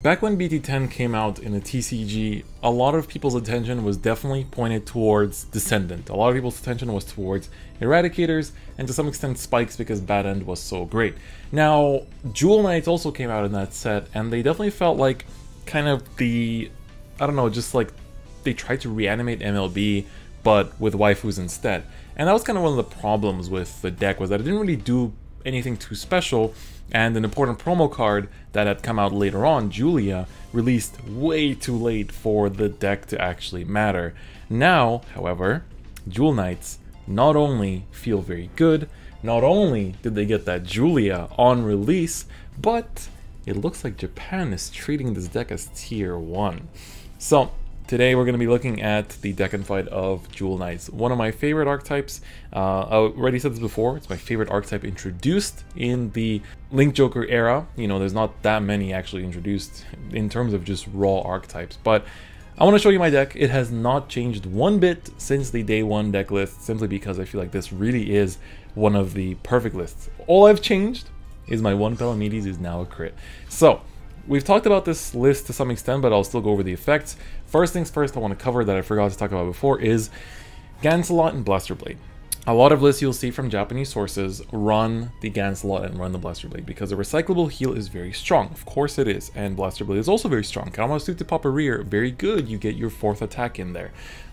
Back when BT10 came out in the TCG, a lot of people's attention was definitely pointed towards Descendant. A lot of people's attention was towards Eradicators, and to some extent Spikes because Bad End was so great. Now, Jewel Knights also came out in that set, and they definitely felt like kind of the, I don't know, just like they tried to reanimate MLB, but with waifus instead. And that was kind of one of the problems with the deck, was that it didn't really do anything too special, and an important promo card that had come out later on, Julia, released way too late for the deck to actually matter. Now, however, Jewel Knights not only feel very good, not only did they get that Julia on release, but it looks like Japan is treating this deck as tier 1. So, today we're going to be looking at the deck and fight of Jewel Knights, one of my favorite archetypes. I already said this before, it's my favorite archetype introduced in the Link Joker era. You know, there's not that many actually introduced in terms of just raw archetypes, but I want to show you my deck. It has not changed one bit since the day one deck list, simply because I feel like this really is one of the perfect lists. All I've changed is my one Palamedes is now a crit. So, we've talked about this list to some extent, but I'll still go over the effects. First things first I want to cover that I forgot to talk about before is Gancelot and Blaster Blade. A lot of lists you'll see from Japanese sources run the Gancelot and run the Blaster Blade because the recyclable heal is very strong. Of course it is, and Blaster Blade is also very strong. Kama suit to pop a rear, very good, you get your 4th attack in there.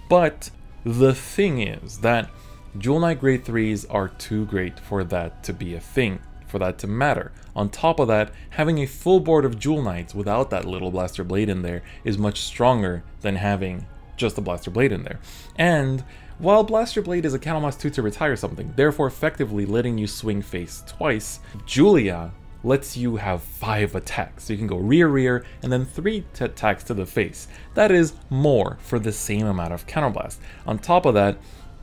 But the thing is that Jewel Knight grade 3s are too great for that to be a thing, for that to matter. On top of that, having a full board of Jewel Knights without that little Blaster Blade in there is much stronger than having just a Blaster Blade in there. And while Blaster Blade is a Candlemas 2 to retire something, therefore effectively letting you swing face twice, Julia lets you have 5 attacks. So you can go rear rear and then 3 attacks to the face. That is more for the same amount of counterblast. On top of that,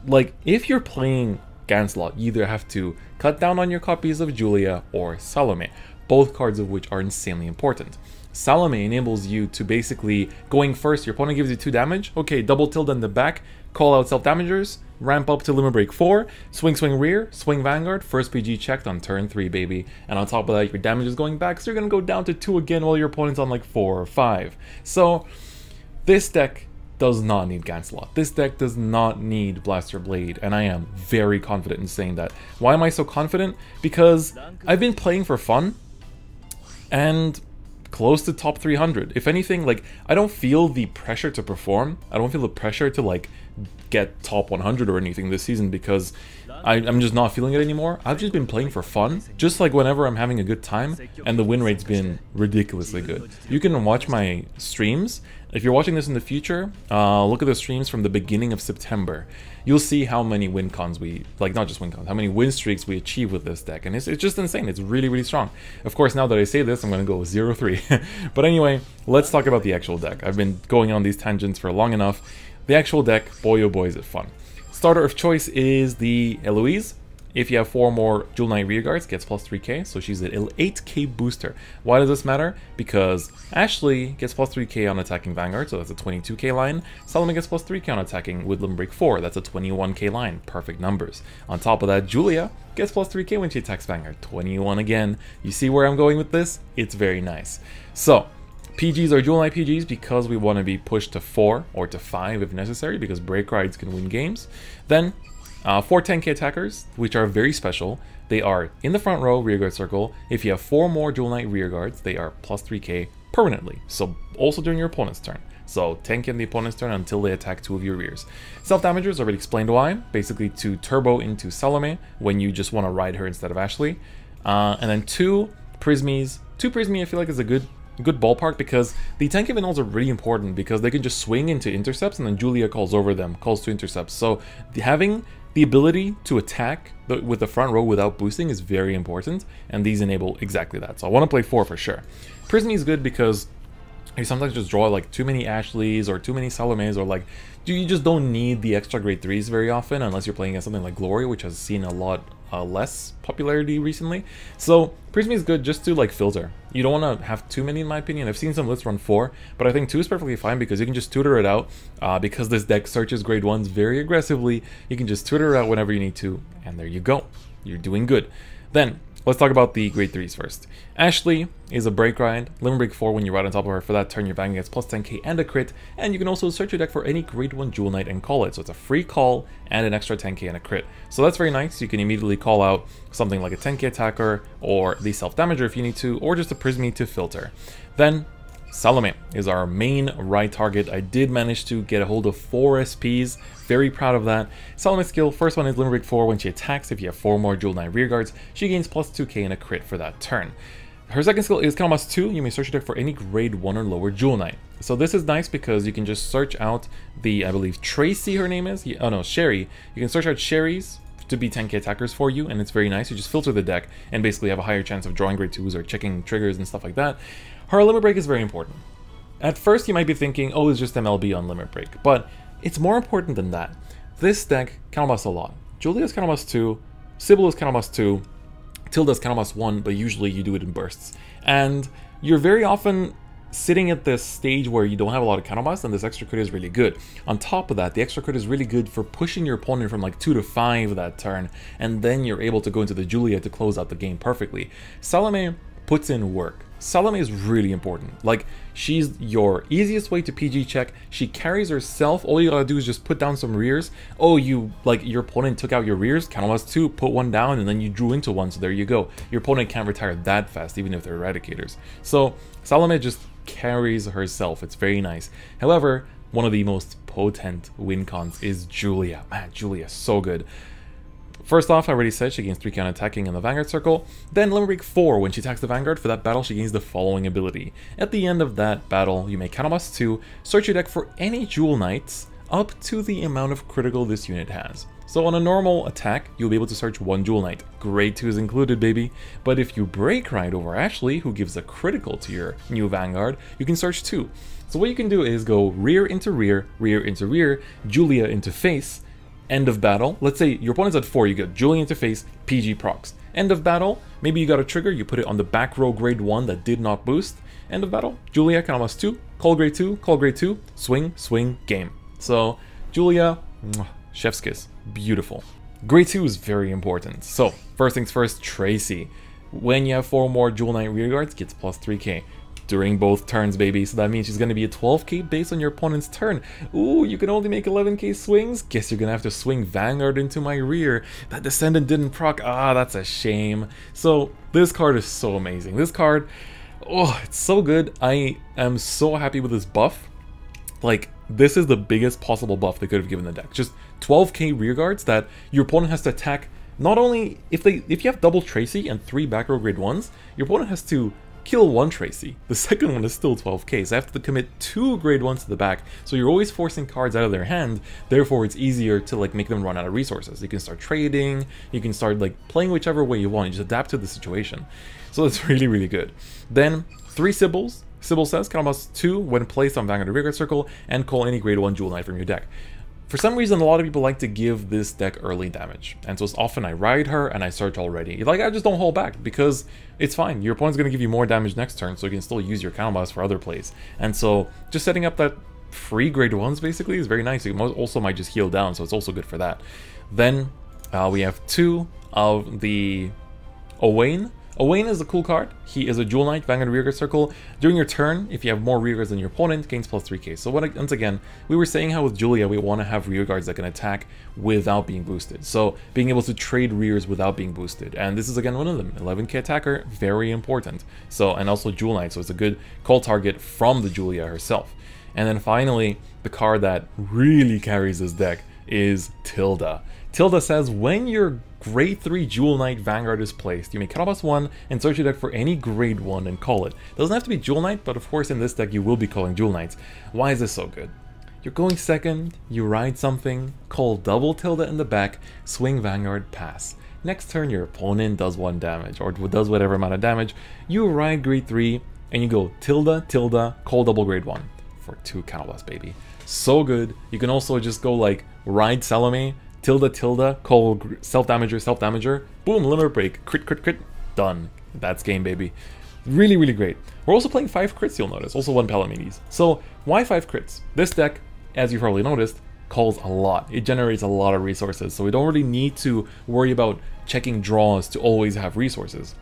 like if you're playing Gancelot, you either have to cut down on your copies of Julia or Salome, both cards of which are insanely important. Salome enables you to basically, going first, your opponent gives you 2 damage, okay, double tilt in the back, call out self-damagers, ramp up to Limit Break 4, swing rear, swing Vanguard, first PG checked on turn 3, baby. And on top of that, your damage is going back, so you're going to go down to 2 again while your opponent's on like 4 or 5. So, this deck does not need Gancelot. This deck does not need Blaster Blade, and I am very confident in saying that. Why am I so confident? Because I've been playing for fun, and close to top 300. If anything, like, I don't feel the pressure to perform. I don't feel the pressure to, like, get top 100 or anything this season because I'm just not feeling it anymore. I've just been playing for fun, just like whenever I'm having a good time, and the win rate's been ridiculously good. You can watch my streams. If you're watching this in the future, look at the streams from the beginning of September. You'll see how many win cons we, like not just win cons, how many win streaks we achieve with this deck, and it's just insane. It's really, really strong. Of course, now that I say this, I'm going to go 0-3. But anyway, let's talk about the actual deck. I've been going on these tangents for long enough. The actual deck, boy oh boy is it fun. Starter of choice is the Eloise. If you have 4 more Jewel Knight rearguards, gets plus 3k, so she's an 8k booster. Why does this matter? Because Ashley gets plus 3k on attacking Vanguard, so that's a 22k line. Salome gets plus 3k on attacking with Limit Break 4, that's a 21k line. Perfect numbers. On top of that, Julia gets plus 3k when she attacks Vanguard, 21 again. You see where I'm going with this? It's very nice. So, PGs are Jewel Knight PGs because we want to be pushed to 4 or to 5 if necessary, because break rides can win games. Then, 4 10k attackers, which are very special. They are in the front row, rearguard circle. If you have 4 more Jewel Knight rearguards, they are plus 3k permanently. So also during your opponent's turn. So 10k in the opponent's turn until they attack 2 of your rears. Self-damagers, already explained why. Basically to turbo into Salome when you just want to ride her instead of Ashley. And then 2 Prismies. 2 Prismy I feel like is a good ballpark because the 10k Vanills are really important because they can just swing into intercepts and then Julia calls over them, calls to intercepts. So having the ability to attack with the front row without boosting is very important, and these enable exactly that. So I want to play 4 for sure. Prismy is good because you sometimes just draw like too many Ashleys or too many Salomes, or like you just don't need the extra grade 3s very often unless you're playing against something like Glory, which has seen a lot less popularity recently. So Prismy is good just to like filter. You don't want to have too many in my opinion. I've seen some lists run 4, but I think 2 is perfectly fine because you can just tutor it out. Because this deck searches grade 1s very aggressively, you can just tutor it out whenever you need to, and there you go. You're doing good. Then let's talk about the grade 3s first. Ashley is a break ride, limit break 4 when you ride on top of her. For that turn, your Vanguard gets plus 10k and a crit, and you can also search your deck for any grade 1 Jewel Knight and call it. So it's a free call and an extra 10k and a crit. So that's very nice. You can immediately call out something like a 10k attacker, or the self-damager if you need to, or just a Prismy to filter. Then Salome is our main ride target. I did manage to get a hold of 4 SPs. Very proud of that. Salome's skill, first one is limit break 4. When she attacks, if you have 4 more Jewel Knight rearguards, she gains plus 2k and a crit for that turn. Her second skill is Counterblast 2. You may search your deck for any grade 1 or lower Jewel Knight. So this is nice because you can just search out the, I believe Tracy her name is? Oh no, Sherry. You can search out Sherry's to be 10k attackers for you, and it's very nice. You just filter the deck and basically have a higher chance of drawing grade 2s or checking triggers and stuff like that. Her limit break is very important. At first you might be thinking, oh, it's just MLB on limit break, but it's more important than that. This deck counterblast a lot. Julia's counterblast 2, Sybil is counterblast 2, Tilda's counterblast 1, but usually you do it in bursts. And you're very often sitting at this stage where you don't have a lot of counterblast, and this extra crit is really good. On top of that, the extra crit is really good for pushing your opponent from like 2 to 5 that turn, and then you're able to go into the Julia to close out the game perfectly. Salome puts in work. Salome is really important. Like, she's your easiest way to PG check. She carries herself. All you gotta do is just put down some rears. Oh, your opponent took out your rears, counterblast 2, put 1 down, and then you drew into 1, so there you go. Your opponent can't retire that fast, even if they're eradicators. So Salome just carries herself. It's very nice. However, one of the most potent win cons is Julia. Man, Julia is so good. First off, I already said she gains 3k on attacking in the Vanguard circle. Then limit break 4, when she attacks the Vanguard, for that battle she gains the following ability. At the end of that battle, you may counterblast 2, search your deck for any Jewel Knights up to the amount of critical this unit has. So on a normal attack, you'll be able to search 1 Jewel Knight. Grade 2 is included, baby. But if you break ride over Ashley, who gives a critical to your new Vanguard, you can search 2. So what you can do is go rear into rear, rear into rear, Julia into face. End of battle. Let's say your opponent's at 4, you get Julia into face, PG procs. End of battle, maybe you got a trigger, you put it on the back row grade 1 that did not boost. End of battle, Julia, counterblast 2, call grade 2, swing, swing, game. So, Julia, chef's kiss, beautiful. Grade 2 is very important. So, first things first, Tracy. When you have 4 more Jewel Knight rearguards, gets plus 3k. During both turns, baby. So that means she's going to be a 12k based on your opponent's turn. Ooh, you can only make 11k swings? Guess you're going to have to swing Vanguard into my rear. That Descendant didn't proc. Ah, that's a shame. So this card is so amazing. This card, oh, it's so good. I am so happy with this buff. Like, this is the biggest possible buff they could have given the deck. Just 12k rearguards that your opponent has to attack. Not only, if you have double Tracy and 3 back row grade 1s, your opponent has to kill 1 Tracy. The second one is still 12k, so I have to commit 2 grade 1s to the back, so you're always forcing cards out of their hand, therefore it's easier to like make them run out of resources. You can start trading, you can start like playing whichever way you want, you just adapt to the situation. So it's really, really good. Then 3 Sybils. Sybil says, counterblast 2 when placed on Vanguard or Vanguard circle, and call any grade 1 Jewel Knight from your deck. For some reason, a lot of people like to give this deck early damage, and so it's often I ride her and I search already. Like, I just don't hold back because it's fine. Your opponent's going to give you more damage next turn, so you can still use your counterblast for other plays. And so just setting up that free grade 1s basically is very nice. You also might just heal down, so it's also good for that. Then we have 2 of the Owain. Owain is a cool card. He is a Jewel Knight, Vanguard rearguard circle. During your turn, if you have more rearguards than your opponent, gains plus 3k. So once again, we were saying how with Julia, we want to have rearguards that can attack without being boosted. So being able to trade rears without being boosted. And this is again one of them. 11k attacker, very important. So, and also Jewel Knight, so it's a good call target from the Julia herself. And then finally, the card that really carries this deck is Tilda. Tilda says, when your grade 3 Jewel Knight Vanguard is placed, you may counterblast 1 and search your deck for any grade 1 and call it. Doesn't have to be Jewel Knight, but of course in this deck you will be calling Jewel Knights. Why is this so good? You're going second, you ride something, call double Tilda in the back, swing Vanguard, pass. Next turn your opponent does 1 damage, or does whatever amount of damage, you ride grade 3, and you go Tilda, Tilda, call double grade 1 for 2 counterblast, baby. So good. You can also just go like ride Salome, Tilda, Tilda, call self-damager, self-damager, boom, limit break, crit, crit, crit, done. That's game, baby. Really, really great. We're also playing 5 crits, you'll notice, also 1 Palamedes. So, why 5 crits? This deck, as you've probably noticed, calls a lot. It generates a lot of resources, so we don't really need to worry about checking draws to always have resources.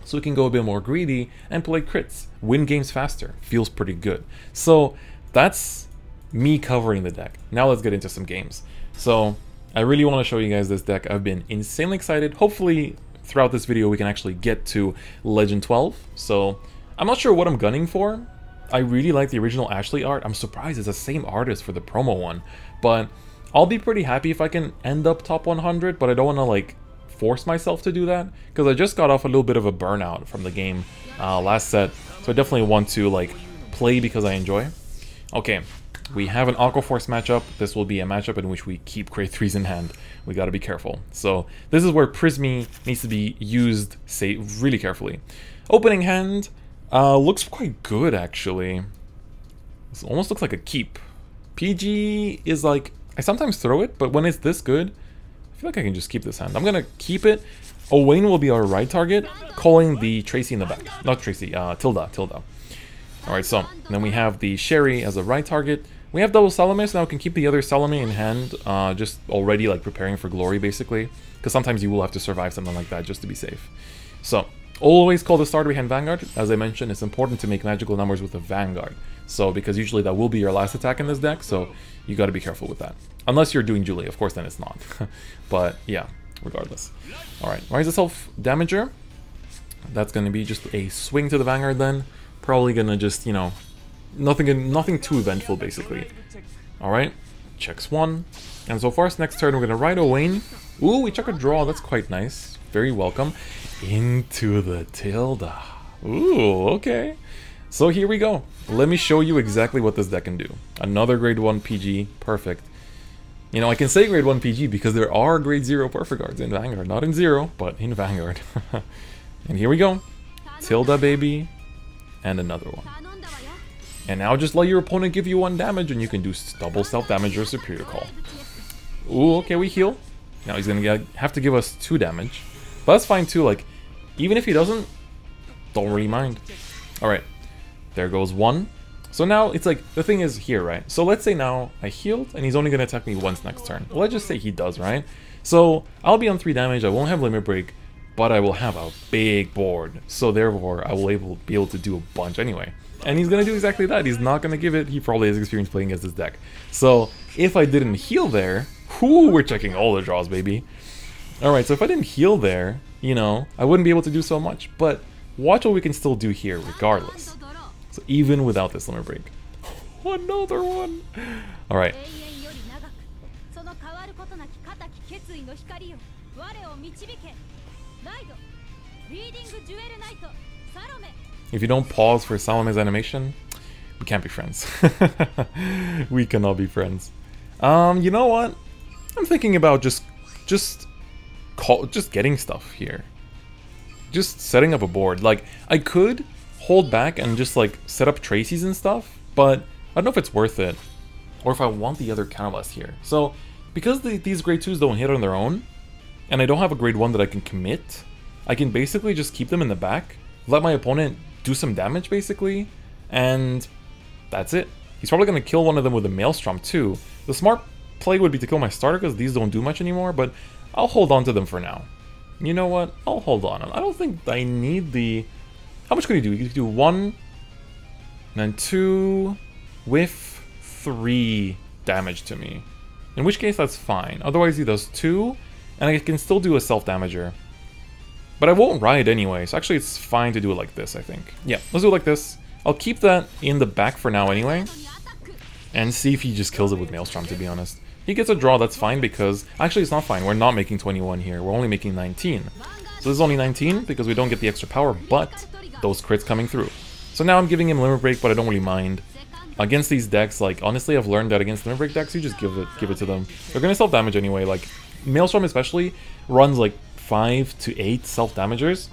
So we can go a bit more greedy and play crits, win games faster. Feels pretty good. So that's me covering the deck. Now let's get into some games. So I really want to show you guys this deck. I've been insanely excited. Hopefully throughout this video we can actually get to Legend 12. So I'm not sure what I'm gunning for. I really like the original Ashley art. I'm surprised it's the same artist for the promo one. But I'll be pretty happy if I can end up top 100, but I don't want to like force myself to do that because I just got off a little bit of a burnout from the game last set. So I definitely want to like play because I enjoy. Okay, we have an Aqua Force matchup. This will be a matchup in which we keep Grade 3s in hand. We got to be careful. So this is where Prismy needs to be used really carefully. Opening hand looks quite good actually. This almost looks like a keep. PG is like, I sometimes throw it, but when it's this good, I feel like I can just keep this hand. I'm gonna keep it. Owain will be our right target, calling the Tracy in the back. Not Tracy, Tilda. Alright, so then we have the Sherry as a right target. We have double Salome, so now we can keep the other Salome in hand, just already like preparing for glory basically. Because sometimes you will have to survive something like that just to be safe. So, always call the starter behind Vanguard. As I mentioned, it's important to make magical numbers with a Vanguard. So, because usually that will be your last attack in this deck, so you gotta be careful with that. Unless you're doing Julie, of course then it's not. But yeah, regardless. Alright, Rise of Self Damager. That's gonna be just a swing to the Vanguard then. Probably gonna just, you know, nothing too eventful basically. Alright, checks one. And so for us next turn we're gonna ride Owain. Ooh, we check a draw, that's quite nice. Very welcome. Into the Tilda. Ooh, okay. So here we go. Let me show you exactly what this deck can do. Another grade 1 PG, perfect. You know, I can say grade 1 PG because there are grade 0 perfect cards in Vanguard. Not in 0, but in Vanguard. And here we go. Tilda, baby. And another one. And now just let your opponent give you 1 damage and you can do double self-damage or superior call. Ooh, okay, we heal. Now he's gonna have to give us 2 damage. But that's fine too, like, even if he doesn't, don't really mind. Alright, there goes 1. So now it's like, the thing is here, right? So let's say now I healed and he's only gonna attack me once next turn. Well, let's just say he does, right? So I'll be on 3 damage, I won't have Limit Break, but I will have a big board. So therefore, I will be able to do a bunch anyway. And he's gonna do exactly that. He's not gonna give it. He probably has experience playing against this deck. So if I didn't heal there, whoo, we're checking all the draws, baby. Alright, so if I didn't heal there, you know, I wouldn't be able to do so much. But watch what we can still do here, regardless. So even without this Limit Break. Another one! Alright. If you don't pause for Salome's animation, we can't be friends. We cannot be friends. You know what? I'm thinking about just getting stuff here. Just setting up a board. Like, I could hold back and just like set up Tracy's and stuff, but I don't know if it's worth it. Or if I want the other counterblast here. So, because these grade 2s don't hit on their own, and I don't have a grade 1 that I can commit, I can basically just keep them in the back, let my opponent do some damage basically, and that's it. He's probably going to kill one of them with a Maelstrom too. The smart play would be to kill my starter because these don't do much anymore, but I'll hold on to them for now. You know what? I'll hold on. I don't think I need the... How much could he do? He could do 1, and then 2, with 3 damage to me. In which case, that's fine. Otherwise, he does 2, and I can still do a self-damager. But I won't ride anyway, so actually it's fine to do it like this, I think. Yeah, let's do it like this. I'll keep that in the back for now anyway, and see if he just kills it with Maelstrom, to be honest. He gets a draw, that's fine, because... Actually, it's not fine. We're not making 21 here. We're only making 19. So this is only 19, because we don't get the extra power, but those crits coming through. So now I'm giving him Limit Break, but I don't really mind. Against these decks, like, honestly, I've learned that against Limit Break decks, you just give it to them. They're gonna self-damage anyway, like, Maelstrom especially runs, like, 5 to 8 self-damagers.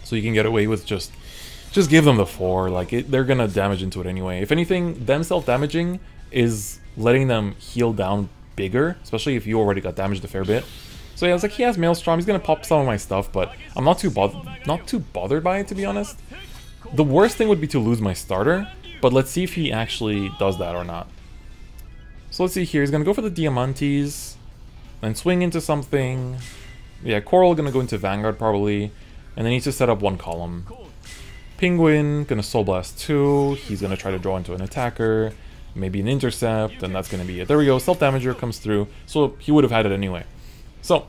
So you can get away with just give them the 4, like, they're gonna damage into it anyway. If anything, them self-damaging is letting them heal down bigger, especially if you already got damaged a fair bit. So yeah, it's like he has Maelstrom, he's gonna pop some of my stuff, but I'm not too bothered by it, to be honest. The worst thing would be to lose my starter, but let's see if he actually does that or not. So let's see here. He's going to go for the Diamantes, then swing into something. Yeah, Coral going to go into Vanguard probably, and then he needs to set up one column. Penguin, going to Soul Blast 2. He's going to try to draw into an attacker, maybe an intercept, and that's going to be it. There we go. Self-Damager comes through, so he would have had it anyway. So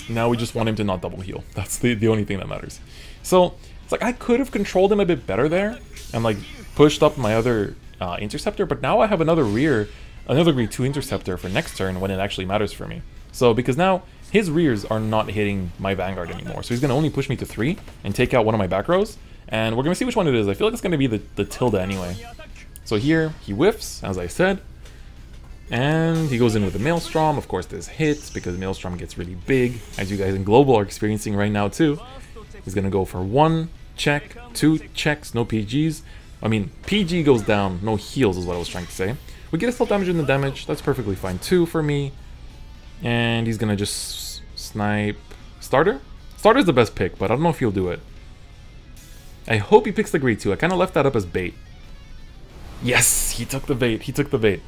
now we just want him to not double heal. That's the only thing that matters. So it's like I could have controlled him a bit better there and like pushed up my other interceptor, but now I have another grade 2 interceptor for next turn when it actually matters for me. So because now his rears are not hitting my Vanguard anymore, so he's going to only push me to 3 and take out one of my back rows, and we're going to see which one it is. I feel like it's going to be the Tilde anyway. So here he whiffs, as I said, and he goes in with the Maelstrom. Of course this hits because Maelstrom gets really big, as you guys in Global are experiencing right now too. He's going to go for 1 check, 2 checks, no PGs. I mean, PG goes down, no heals is what I was trying to say. We get a self-damage in the damage, that's perfectly fine too for me. And he's gonna just snipe Starter? Starter's the best pick, but I don't know if he'll do it. I hope he picks the grade 2. I kind of left that up as bait. Yes, he took the bait, he took the bait.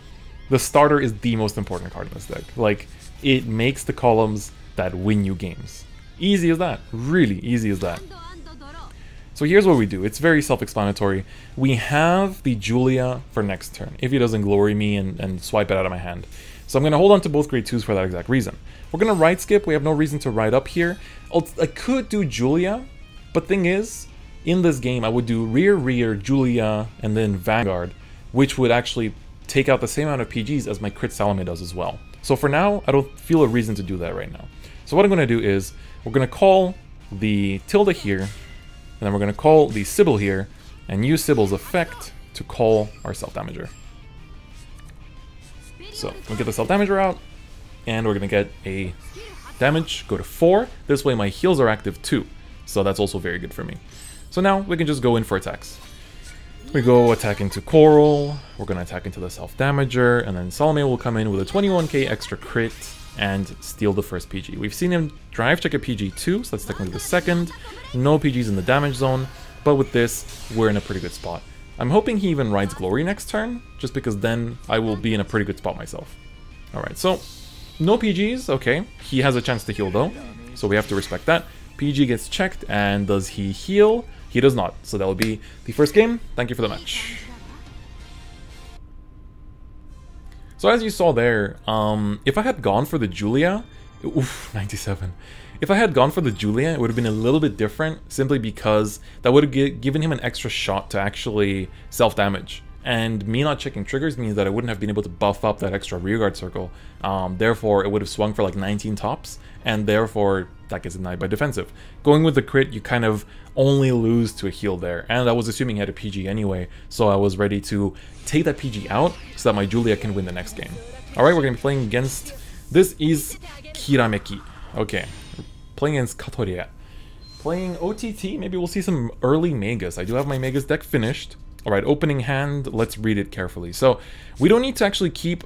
The Starter is the most important card in this deck. Like, it makes the columns that win you games. Easy as that, really easy as that. So here's what we do. It's very self-explanatory. We have the Julia for next turn, if he doesn't glory me and swipe it out of my hand. So I'm going to hold on to both grade 2s for that exact reason. We're going to ride skip. We have no reason to ride up here. I could do Julia, but thing is, in this game, I would do rear, Julia, and then Vanguard, which would actually take out the same amount of PGs as my crit Salome does as well. So for now, I don't feel a reason to do that right now. So what I'm going to do is, we're going to call the Tilde here, and then we're going to call the Sybil here, and use Sybil's effect to call our self-damager. So we get the self-damager out, and we're going to get a damage, go to 4. This way my heals are active too, so that's also very good for me. So now we can just go in for attacks. We go attack into Coral, we're going to attack into the self-damager, and then Salome will come in with a 21k extra crit and steal the first PG. We've seen him drive check a PG2, so that's technically the second. No PGs in the damage zone, but with this, we're in a pretty good spot. I'm hoping he even rides Glory next turn, just because then I will be in a pretty good spot myself. Alright, so no PGs, okay. He has a chance to heal though, so we have to respect that. PG gets checked, and does he heal? He does not, so that will be the first game. Thank you for the match. So as you saw there, if I had gone for the Julia, oof, 97. If I had gone for the Julia, it would have been a little bit different, simply because that would have given him an extra shot to actually self-damage. And me not checking triggers means that I wouldn't have been able to buff up that extra rearguard circle. Therefore, it would have swung for like 19 tops, and therefore that gets denied by defensive. Going with the crit, you kind of only lose to a heal there, and I was assuming he had a PG anyway, so I was ready to take that PG out so that my Julia can win the next game. Alright, we're going to be playing against... This is Kirameki. Okay, we're playing against Katoria. Playing OTT, maybe we'll see some early Magus. I do have my Magus deck finished. Alright, opening hand, let's read it carefully. So, we don't need to actually keep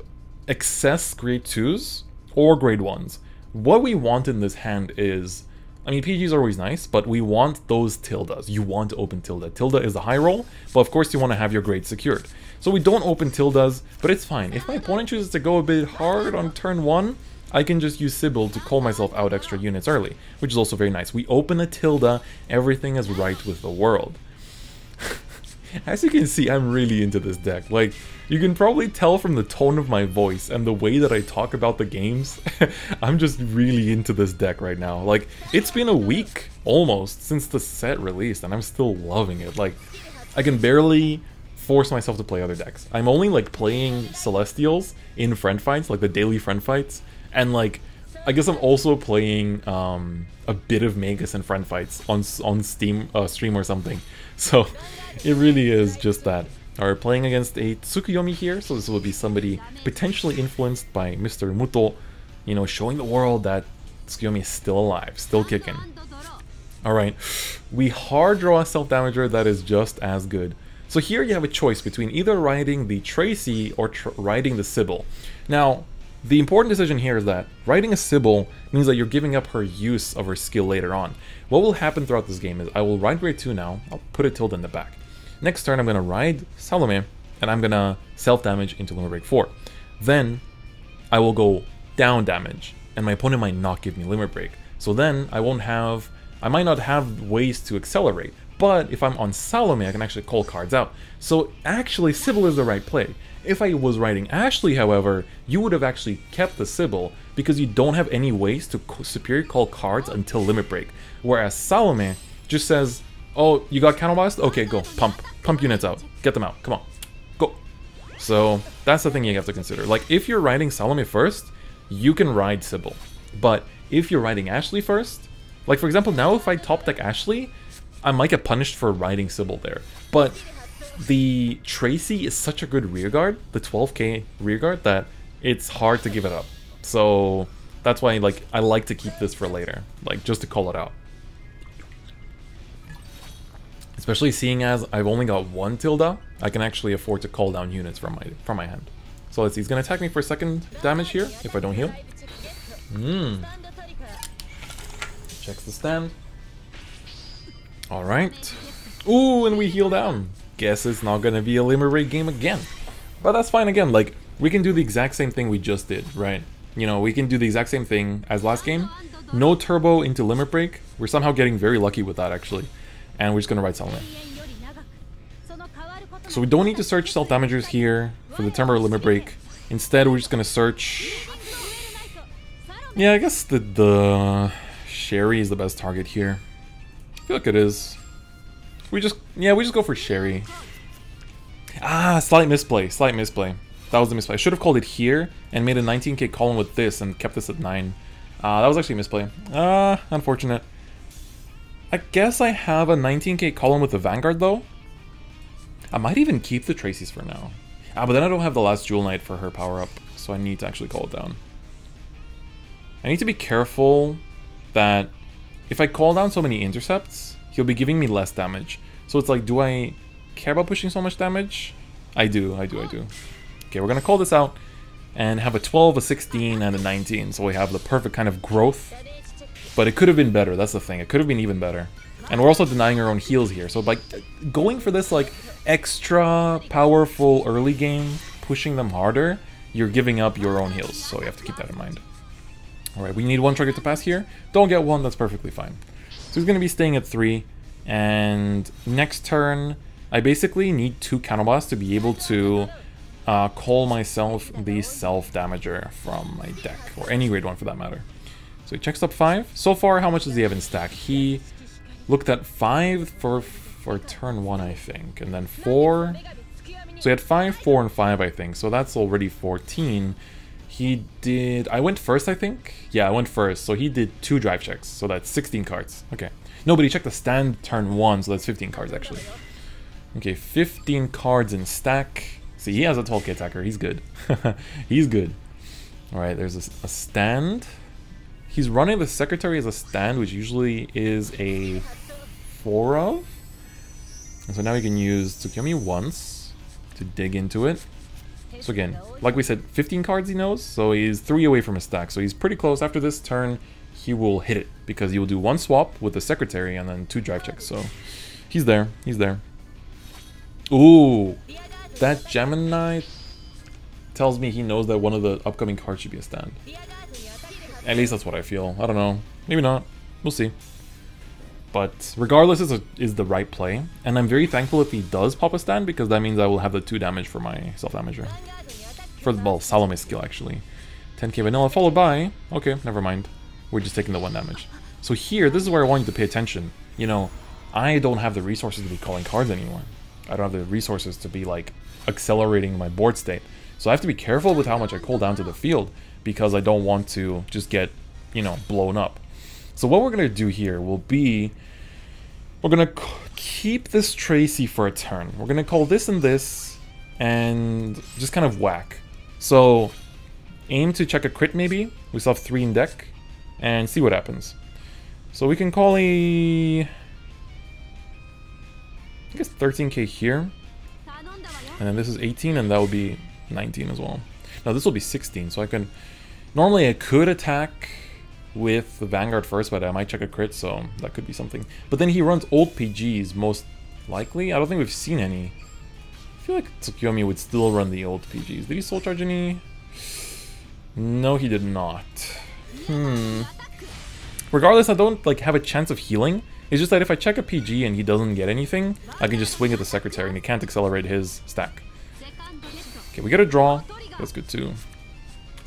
excess grade 2s or grade 1s. What we want in this hand is... I mean, PGs are always nice, but we want those tildes. You want to open tilde. Tilde is the high roll, but of course you want to have your grade secured. So we don't open tildes, but it's fine. If my opponent chooses to go a bit hard on turn 1, I can just use Sybil to call myself out extra units early, which is also very nice. We open a tilde, everything is right with the world. As you can see, I'm really into this deck. Like, you can probably tell from the tone of my voice and the way that I talk about the games, I'm just really into this deck right now. Like, it's been a week, almost, since the set released, and I'm still loving it. Like, I can barely force myself to play other decks. I'm only, like, playing Celestials in friend fights, like the daily friend fights, and, like, I guess I'm also playing a bit of Magus and friend fights on Steam stream or something. So it really is just that. Alright, playing against a Tsukuyomi here, so this will be somebody potentially influenced by Mr. Muto, you know, showing the world that Tsukuyomi is still alive, still kicking. Alright, we hard draw a self-damager that is just as good. So here you have a choice between either riding the Tracy or riding the Sybil. Now, the important decision here is that riding a Sybil means that you're giving up her use of her skill later on. What will happen throughout this game is I will ride grade 2 now, I'll put a tilde in the back. Next turn I'm going to ride Salome, and I'm going to self-damage into Limit Break 4. then I will go down damage, and my opponent might not give me Limit Break. So then I might not have ways to accelerate. But if I'm on Salome, I can actually call cards out. So actually, Sybil is the right play. If I was riding Ashley, however, you would have actually kept the Sybil because you don't have any ways to superior call cards until Limit Break. Whereas Salome just says, oh, you got Counterblast? Okay, go. Pump units out. Get them out. Come on. Go. So that's the thing you have to consider. Like, if you're riding Salome first, you can ride Sybil. But if you're riding Ashley first, like for example, now if I top deck Ashley, I might get punished for riding Sybil there. But the Tracy is such a good rearguard, the 12k rearguard, that it's hard to give it up. So that's why I like to keep this for later, like just to call it out. Especially seeing as I've only got one Tilda, I can actually afford to call down units from my hand. So let's see, he's gonna attack me for second damage here if I don't heal. Checks the stand. Alright. Ooh, and we heal down. Guess it's not gonna be a Limit Break game again. But that's fine again, like, we can do the exact same thing we just did, right? You know, we can do the exact same thing as last game. No turbo into Limit Break. We're somehow getting very lucky with that, actually. And we're just gonna ride Salome. So we don't need to search self-damagers here for the turbo Limit Break. Instead, we're just gonna search... Yeah, I guess the Sherry is the best target here. I feel like it is. We just go for Sherry. Ah, slight misplay. That was the misplay. I should have called it here and made a 19k column with this and kept this at 9. That was actually a misplay. Unfortunate. I guess I have a 19k column with the Vanguard though. I might even keep the Tracy's for now. But then I don't have the last Jewel Knight for her power up, so I need to actually call it down. I need to be careful that if I call down so many intercepts, he'll be giving me less damage. So it's like, do I care about pushing so much damage? I do. Okay, we're gonna call this out and have a 12, a 16, and a 19. So we have the perfect kind of growth. But it could have been better, that's the thing. It could have been even better. And we're also denying our own heals here. So by going for this like extra powerful early game, pushing them harder, you're giving up your own heals. So you have to keep that in mind. Alright, we need one trigger to pass here. Don't get one, that's perfectly fine. So he's going to be staying at 3. And next turn, I basically need 2 counterblasts to be able to call myself the self-damager from my deck. Or any grade 1 for that matter. So he checks up 5. So far, how much does he have in stack? He looked at 5 for turn 1, I think. And then 4. So he had 5, 4, and 5, I think. So that's already 14. He did... I went first, I think? Yeah, I went first. So he did 2 drive checks. So that's 16 cards. Okay. No, but he checked the stand turn 1, so that's 15 cards, actually. Okay, 15 cards in stack. See, he has a 12k attacker. He's good. He's good. Alright, there's a stand. He's running the Secretary as a stand, which usually is a 4 of. And so now he can use Tsukiyomi once to dig into it. So again, like we said, 15 cards he knows, so he's 3 away from his stack. So he's pretty close. After this turn, he will hit it, because he will do 1 swap with the Secretary and then 2 drive checks. So he's there. He's there. Ooh, that Gemini tells me he knows that one of the upcoming cards should be a stand. At least that's what I feel. I don't know. Maybe not. We'll see. But regardless, is the right play. And I'm very thankful if he does pop a stand, because that means I will have the 2 damage for my self-damager. For the, well, Salome skill, actually. 10k vanilla followed by... Okay, never mind. We're just taking the 1 damage. So here, this is where I want you to pay attention. You know, I don't have the resources to be calling cards anymore. I don't have the resources to be, like, accelerating my board state. So I have to be careful with how much I call down to the field, because I don't want to just get, you know, blown up. So what we're going to do here will be... We're going to keep this Tracy for a turn. We're going to call this and this, and just kind of whack. So, aim to check a crit maybe. We still have 3 in deck, and see what happens. So we can call a... I guess 13k here. And then this is 18, and that would be 19 as well. Now this will be 16, so I can... Normally I could attack with the Vanguard first, but I might check a crit, so that could be something. But then he runs old PGs, most likely. I don't think we've seen any. I feel like Tsukiyomi would still run the old PGs. Did he soul charge any? No, he did not. Regardless, I don't like have a chance of healing. It's just that if I check a PG and he doesn't get anything, I can just swing at the Secretary and he can't accelerate his stack. Okay, we get a draw. That's good too.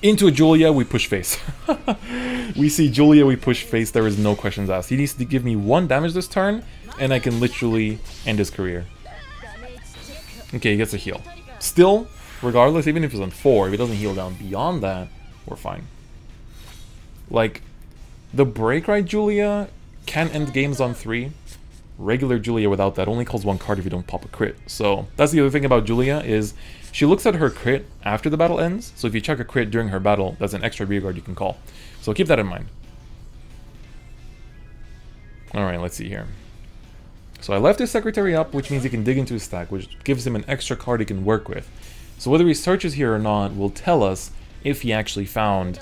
Into a Julia, we push face. We see Julia, we push face. There is no questions asked. He needs to give me 1 damage this turn, and I can literally end his career. Okay, he gets a heal. Still, regardless, even if he's on 4, if he doesn't heal down beyond that, we're fine. Like, the Break Ride Julia can end games on 3. Regular Julia without that only calls 1 card if you don't pop a crit. So that's the other thing about Julia is she looks at her crit after the battle ends. So if you check a crit during her battle, that's an extra rear guard you can call. So keep that in mind. Alright, let's see here. So I left his Secretary up, which means he can dig into his stack, which gives him an extra card he can work with. So whether he searches here or not will tell us if he actually found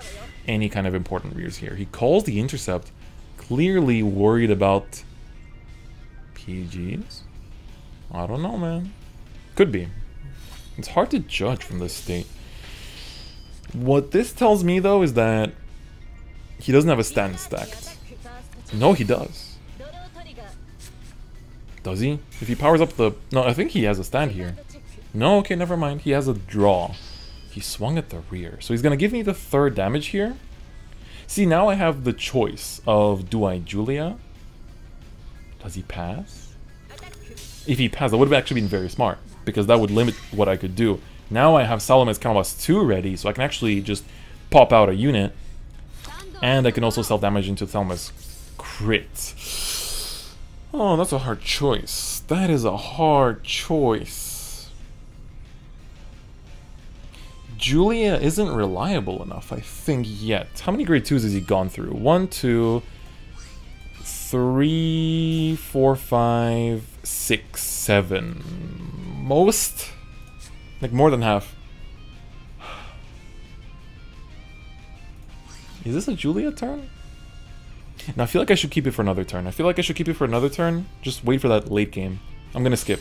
any kind of important rears here. He calls the Intercept, clearly worried about PGs? I don't know, man. Could be. It's hard to judge from this state. What this tells me, though, is that he doesn't have a stand stacked. No, he does. Does he? If he powers up the... No, I think he has a stand here. No, okay, never mind. He has a draw. He swung at the rear. So he's going to give me the 3rd damage here. See, now I have the choice of, do I Julia? Does he pass? If he passed, that would have actually been very smart, because that would limit what I could do. Now I have Salome's Counterblast 2 ready, so I can actually just pop out a unit. And I can also self-damage into Salome's crit. Oh, that's a hard choice. That is a hard choice. Julia isn't reliable enough, I think, yet. How many grade 2s has he gone through? 1, 2, 3, 4, 5, 6, 7. Most? Like more than half. Is this a Julia turn? Now I feel like I should keep it for another turn. Just wait for that late game. I'm gonna skip.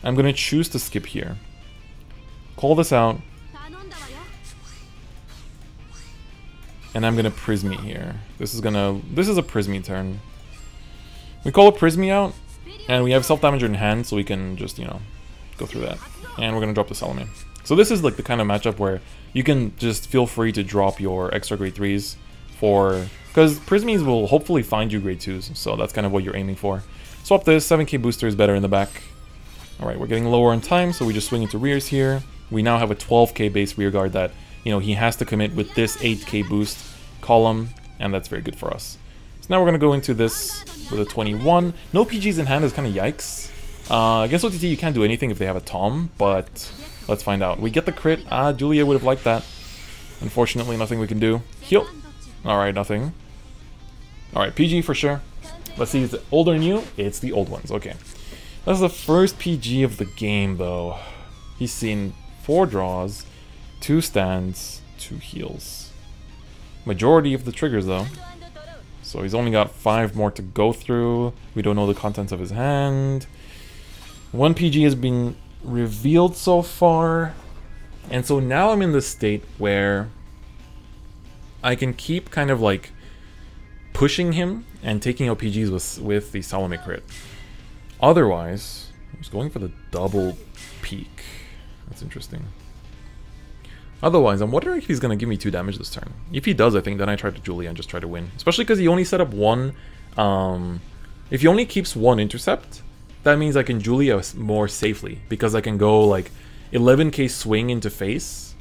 I'm gonna choose to skip here. Call this out. And I'm gonna Prismy here. This is a Prismy turn. We call a Prismy out, and we have self-damager in hand, so we can just, you know, go through that. And we're gonna drop the Salome. So this is like the kind of matchup where you can just feel free to drop your extra grade 3s for... Because Prismies will hopefully find you grade 2s, so that's kind of what you're aiming for. Swap this, 7k booster is better in the back. Alright, we're getting lower on time, so we just swing into rears here. We now have a 12k base rear guard that, you know, he has to commit with this 8k boost column, and that's very good for us. So now we're going to go into this with a 21. No PGs in hand is kind of yikes. Against OTT you can't do anything if they have a Tom, but let's find out. We get the crit. Julia would have liked that. Unfortunately, nothing we can do. Heal. Alright, nothing. Alright, PG for sure. Let's see, is it old or new? It's the old ones, okay. That's the first PG of the game, though. He's seen 4 draws, 2 stands, 2 heals. Majority of the triggers, though. So he's only got 5 more to go through. We don't know the contents of his hand. 1 PG has been revealed so far. And so now I'm in this state where I can keep kind of like pushing him and taking out PGs with the Salome crit. Otherwise, I was going for the double peak. That's interesting. Otherwise, I'm wondering if he's going to give me 2 damage this turn. If he does, I think then I try to Julia and just try to win. Especially because he only set up 1... if he only keeps 1 intercept, that means I can Julia more safely. Because I can go like 11k swing into face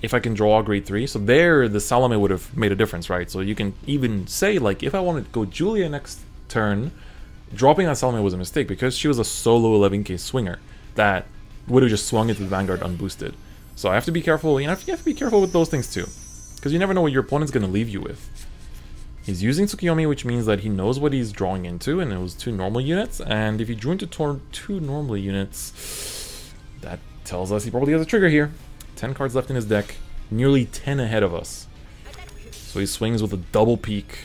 if I can draw a grade 3. So there, the Salome would have made a difference, right? So you can even say, like, if I wanted to go Julia next turn, dropping that Salome was a mistake because she was a solo 11k swinger that would have just swung into the Vanguard unboosted. So I have to be careful, you have to be careful with those things too. Because you never know what your opponent's going to leave you with. He's using Tsukiyomi, which means that he knows what he's drawing into, and it was 2 normal units. And if he drew into 2 normal units, that tells us he probably has a trigger here. 10 cards left in his deck, nearly 10 ahead of us. So he swings with a double peak.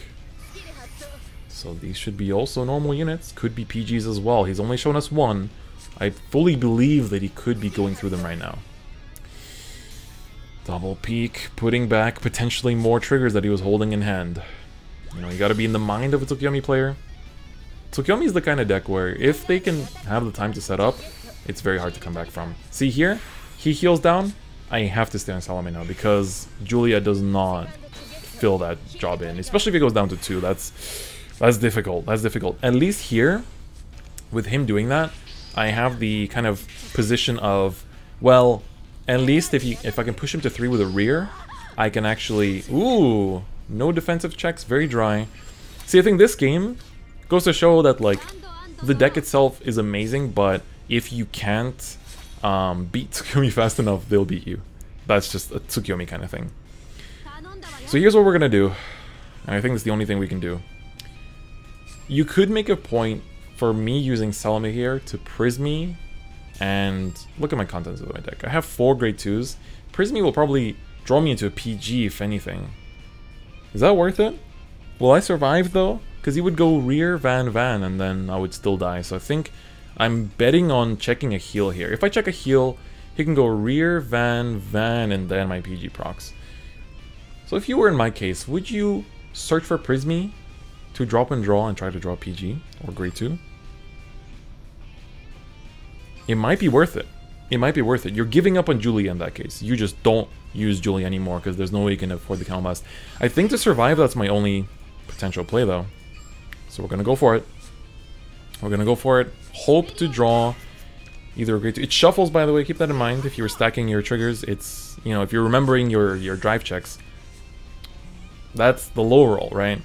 So these should be also normal units, could be PGs as well. He's only shown us 1. I fully believe that he could be going through them right now. Double peek, putting back potentially more triggers that he was holding in hand. You know, you gotta be in the mind of a Tsukiyomi player. Tsukiyomi is the kind of deck where if they can have the time to set up, it's very hard to come back from. See here, he heals down, I have to stay on Salome now because Julia does not fill that job in, especially if it goes down to 2. That's difficult, that's difficult. At least here, with him doing that, I have the kind of position of, well, at least if I can push him to 3 with a rear, I can actually... Ooh, no defensive checks, very dry. See, I think this game goes to show that, like, the deck itself is amazing, but if you can't beat Tsukiyomi fast enough, they'll beat you. That's just a Tsukiyomi kind of thing. So here's what we're gonna do, and I think it's the only thing we can do. You could make a point for me using Salome here to Prismy, and look at my contents of my deck. I have 4 grade 2s. Prismy will probably draw me into a PG if anything. Is that worth it? Will I survive though? Because he would go rear, Van, and then I would still die. So I think I'm betting on checking a heal here. If I check a heal, he can go rear, Van, and then my PG procs. So if you were in my case, would you search for Prismy to drop and draw and try to draw PG or grade 2? It might be worth it. It might be worth it. You're giving up on Julia in that case. You just don't use Julia anymore because there's no way you can afford the counterblast. I think to survive, that's my only potential play though. So we're gonna go for it. We're gonna go for it. Hope to draw either a grade 2. It shuffles, by the way. Keep that in mind. If you were stacking your triggers, it's, you know, if you're remembering your drive checks, that's the low roll, right?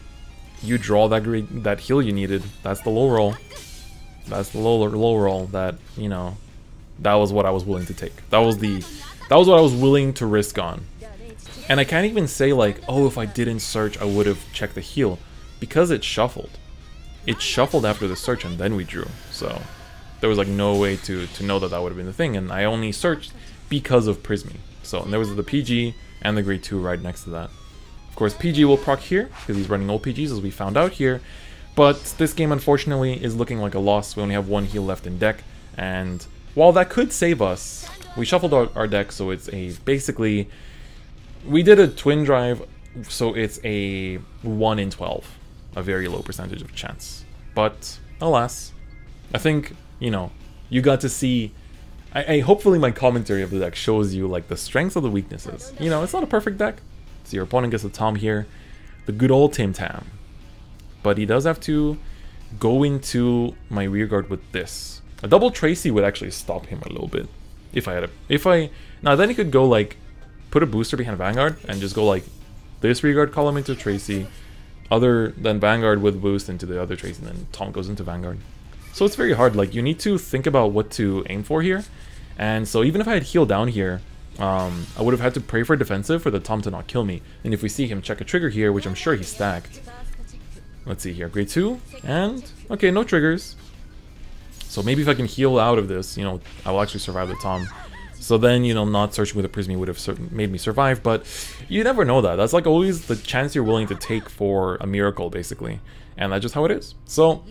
You draw that heal you needed. That's the low roll. That's the low roll that, you know, that was what I was willing to take. That was what I was willing to risk on. And I can't even say like, oh, if I didn't search, I would have checked the heal, because it shuffled. It shuffled after the search and then we drew. So there was like no way to know that that would have been the thing. And I only searched because of Prismy. So, and there was the PG and the grade 2 right next to that. Of course, PG will proc here because he's running old PGs, as we found out here. But this game, unfortunately, is looking like a loss. We only have 1 heal left in deck, and while that could save us, we shuffled our deck, so it's a basically... We did a twin drive, so it's a 1 in 12. A very low percentage of chance. But, alas, I think, you know, you got to see... hopefully my commentary of the deck shows you, like, the strengths of the weaknesses. You know, it's not a perfect deck. So your opponent gets a Tom here. The good old Tim Tam. But he does have to go into my rearguard with this. A double Tracy would actually stop him a little bit. If I had a... Now then he could go like... Put a booster behind Vanguard and just go like... This rearguard column into Tracy. Other than Vanguard with boost into the other Tracy. And then Tom goes into Vanguard. So it's very hard. Like, you need to think about what to aim for here. And so even if I had healed down here... I would have had to pray for defensive for the Tom to not kill me. And if we see him check a trigger here, which I'm sure he stacked... Let's see here, grade 2, and, okay, no triggers. So maybe if I can heal out of this, you know, I will actually survive the Tom. So then, you know, not searching with a Prismy would have made me survive, but you never know that. That's like always the chance you're willing to take for a miracle, basically. And that's just how it is. So,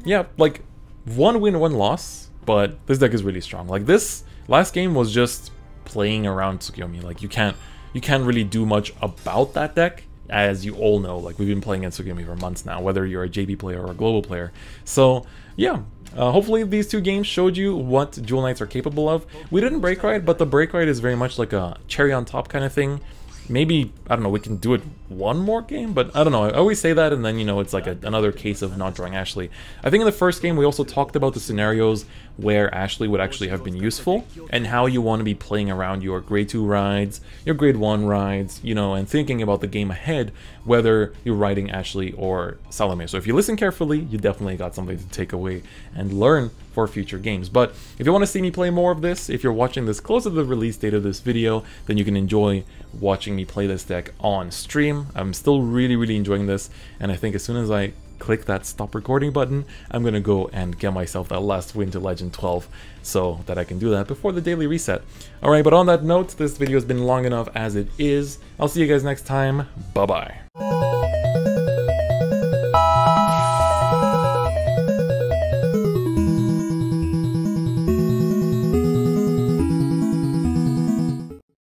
yeah, like, 1 win, 1 loss, but this deck is really strong. Like, this last game was just playing around Tsukiyomi. Like, you can't really do much about that deck. As you all know, like, we've been playing against Tsukiyomi for months now, whether you're a JB player or a global player. So, yeah, hopefully these 2 games showed you what Jewel Knights are capable of. We didn't break ride, but the break ride is very much like a cherry on top kind of thing. Maybe, I don't know, we can do it 1 more game, but I don't know. I always say that, and then, you know, it's like another case of not drawing Ashley. I think in the first game, we also talked about the scenarios where Ashley would actually have been useful, and how you want to be playing around your grade 2 rides, your grade 1 rides, you know, and thinking about the game ahead, whether you're riding Ashley or Salome. So if you listen carefully, you definitely got something to take away and learn for future games. But if you want to see me play more of this, if you're watching this close to the release date of this video, then you can enjoy watching me play this deck on stream. I'm still really enjoying this, and I think as soon as I click that stop recording button, I'm gonna go and get myself that last win to Legend 12 so that I can do that before the daily reset. Alright, but on that note, this video has been long enough as it is. I'll see you guys next time. Bye bye.